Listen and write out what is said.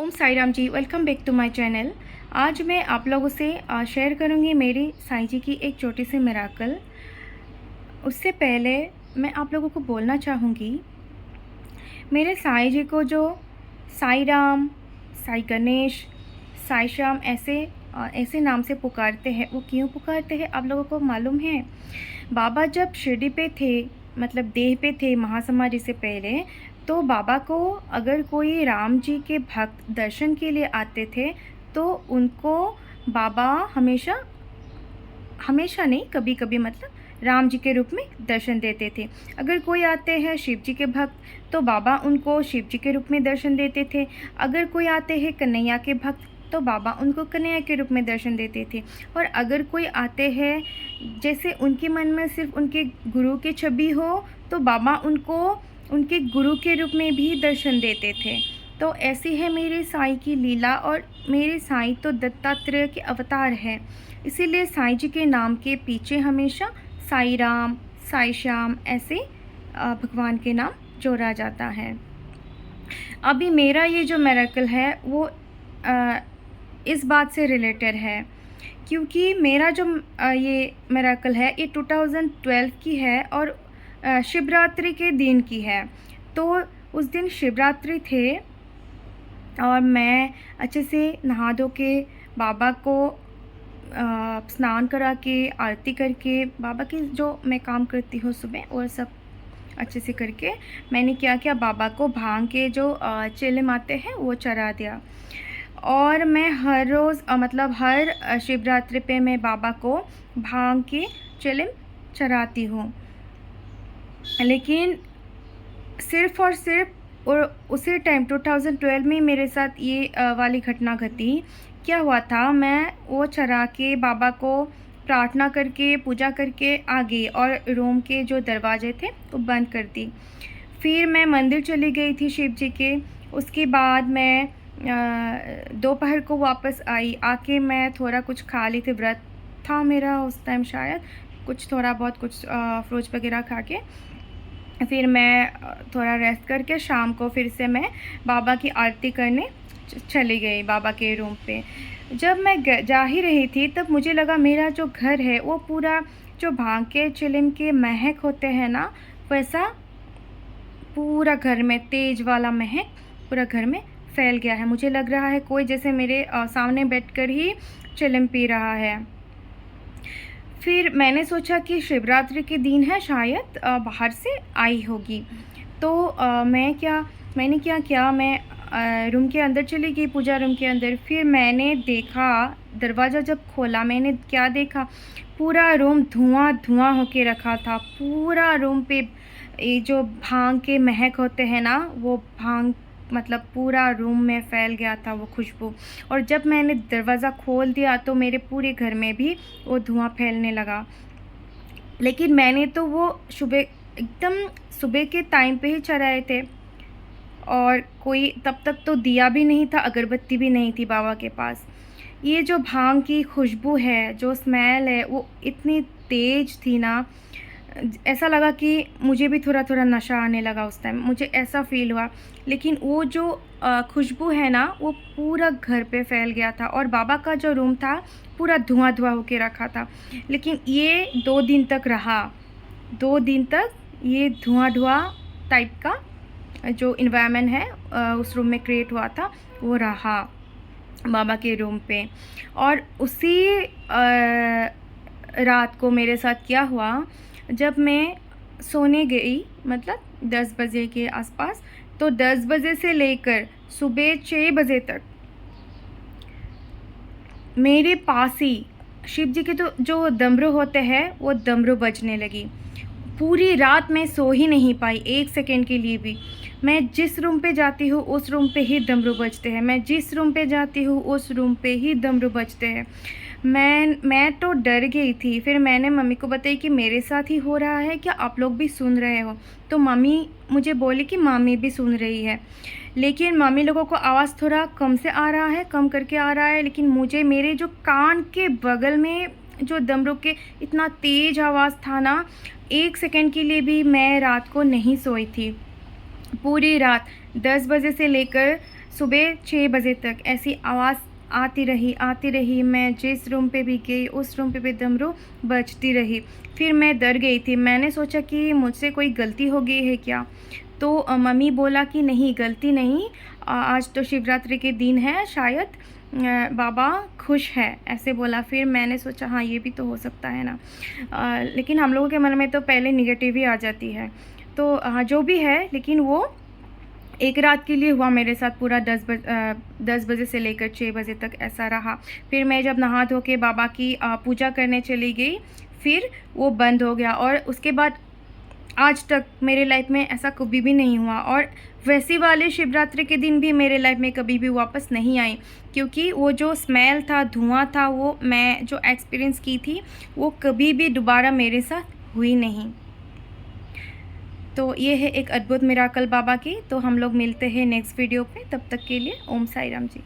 Om Sai Ram ji, welcome back to my channel. आज मैं आप लोगों से शेयर करूंगी मेरी साईं जी की एक छोटी सी मिराकल। उससे पहले मैं आप लोगों को बोलना चाहूँगी, मेरे साईं जी को जो साई राम, साई गणेश, साई श्याम ऐसे नाम से पुकारते हैं, वो क्यों पुकारते हैं आप लोगों को मालूम है? बाबा जब शिरडी पे थे, मतलब देह पे थे महासमाधि से पहले, तो बाबा को अगर कोई राम जी के भक्त दर्शन के लिए आते थे तो उनको बाबा हमेशा हमेशा नहीं, कभी कभी मतलब राम जी के रूप में दर्शन देते थे। अगर कोई आते हैं शिव जी के भक्त तो बाबा उनको शिव जी के रूप में दर्शन देते थे। अगर कोई आते हैं कन्हैया के भक्त तो बाबा उनको कन्हैया के रूप में दर्शन देते थे। और अगर कोई आते हैं जैसे उनके मन में सिर्फ उनके गुरु की छवि हो तो बाबा उनको उनके गुरु के रूप में भी दर्शन देते थे। तो ऐसी है मेरे साईं की लीला। और मेरे साईं तो दत्तात्रेय के अवतार है, इसीलिए साईं जी के नाम के पीछे हमेशा साई राम, साई श्याम ऐसे भगवान के नाम जोड़ा जाता है। अभी मेरा ये जो मिरेकल है वो इस बात से रिलेटेड है, क्योंकि मेरा जो ये मिरेकल है ये 2012 की है और शिवरात्रि के दिन की है। तो उस दिन शिवरात्रि थे और मैं अच्छे से नहा धो के बाबा को स्नान करा के आरती करके बाबा की जो मैं काम करती हूँ सुबह और सब अच्छे से करके मैंने क्या किया, बाबा को भांग के जो चिलम आते हैं वो चढ़ा दिया। और मैं हर रोज़ मतलब हर शिवरात्रि पे मैं बाबा को भांग के चिलम चढ़ाती हूँ। लेकिन सिर्फ़ और सिर्फ और उसी टाइम 2012 में मेरे साथ ये वाली घटना घटी। क्या हुआ था, मैं वो चढ़ा के बाबा को प्रार्थना करके पूजा करके आ गई और रूम के जो दरवाजे थे वो बंद कर दी। फिर मैं मंदिर चली गई थी शिव जी के। उसके बाद मैं दोपहर को वापस आई, आके मैं थोड़ा कुछ खा ली थी, व्रत था मेरा उस टाइम, शायद कुछ थोड़ा बहुत कुछ फ्रूट्स वगैरह खा के फिर मैं थोड़ा रेस्ट करके शाम को फिर से मैं बाबा की आरती करने चली गई बाबा के रूम पे। जब मैं जा ही रही थी तब मुझे लगा मेरा जो घर है वो पूरा जो भांग के चिलम के महक होते हैं ना, वैसा पूरा घर में तेज वाला महक पूरा घर में फैल गया है। मुझे लग रहा है कोई जैसे मेरे सामने बैठकर ही चिलम पी रहा है। फिर मैंने सोचा कि शिवरात्रि के दिन है, शायद बाहर से आई होगी। तो मैंने क्या किया, मैं रूम के अंदर चली गई, पूजा रूम के अंदर। फिर मैंने देखा, दरवाज़ा जब खोला मैंने क्या देखा, पूरा रूम धुआं धुआं होके रखा था। पूरा रूम पे ये जो भांग के महक होते हैं ना, वो भांग मतलब पूरा रूम में फैल गया था वो खुशबू। और जब मैंने दरवाज़ा खोल दिया तो मेरे पूरे घर में भी वो धुआं फैलने लगा। लेकिन मैंने तो वो सुबह एकदम सुबह के टाइम पे ही चढ़ाए थे और कोई तब तक तो दिया भी नहीं था, अगरबत्ती भी नहीं थी बाबा के पास। ये जो भांग की खुशबू है, जो स्मेल है, वो इतनी तेज थी ना, ऐसा लगा कि मुझे भी थोड़ा थोड़ा नशा आने लगा उस टाइम, मुझे ऐसा फील हुआ। लेकिन वो जो खुशबू है ना वो पूरा घर पे फैल गया था और बाबा का जो रूम था पूरा धुआं धुआं होके रखा था। लेकिन ये 2 दिन तक रहा, 2 दिन तक ये धुआं धुआं टाइप का जो इन्वायरमेंट है उस रूम में क्रिएट हुआ था वो रहा बाबा के रूम पे। और उसी रात को मेरे साथ क्या हुआ, जब मैं सोने गई मतलब 10 बजे के आसपास, तो 10 बजे से लेकर सुबह 6 बजे तक मेरे पास ही शिव जी के तो जो डमरू होते हैं वो डमरू बजने लगी। पूरी रात मैं सो ही नहीं पाई एक सेकेंड के लिए भी। मैं जिस रूम पे जाती हूँ उस रूम पे ही डमरू बजते हैं, मैं जिस रूम पे जाती हूँ उस रूम पे ही डमरू बजते हैं। मैं तो डर गई थी। फिर मैंने मम्मी को बताई कि मेरे साथ ही हो रहा है, क्या आप लोग भी सुन रहे हो? तो मम्मी मुझे बोली कि मम्मी भी सुन रही है। लेकिन मम्मी लोगों को आवाज़ थोड़ा कम से आ रहा है, कम करके आ रहा है, लेकिन मुझे मेरे जो कान के बगल में जो डमरू के इतना तेज़ आवाज़ था ना, 1 सेकेंड के लिए भी मैं रात को नहीं सोई थी। पूरी रात 10 बजे से लेकर सुबह 6 बजे तक ऐसी आवाज़ आती रही। मैं जिस रूम पे भी गई उस रूम पे भी डमरू बजती रही। फिर मैं डर गई थी, मैंने सोचा कि मुझसे कोई गलती हो गई है क्या? तो मम्मी बोला कि नहीं, गलती नहीं, आज तो शिवरात्रि के दिन है, शायद बाबा खुश है, ऐसे बोला। फिर मैंने सोचा हाँ, ये भी तो हो सकता है ना। लेकिन हम लोगों के मन में तो पहले निगेटिव ही आ जाती है। तो जो भी है, लेकिन वो एक रात के लिए हुआ मेरे साथ। पूरा 10 बजे से लेकर 6 बजे तक ऐसा रहा। फिर मैं जब नहा धो के बाबा की पूजा करने चली गई, फिर वो बंद हो गया। और उसके बाद आज तक मेरे लाइफ में ऐसा कभी भी नहीं हुआ। और वैसी वाले शिवरात्रि के दिन भी मेरे लाइफ में कभी भी वापस नहीं आई, क्योंकि वो जो स्मेल था, धुआं था, वो मैं जो एक्सपीरियंस की थी वो कभी भी दोबारा मेरे साथ हुई नहीं। तो ये है एक अद्भुत मिराकल बाबा की। तो हम लोग मिलते हैं नेक्स्ट वीडियो पे, तब तक के लिए ओम साई राम जी।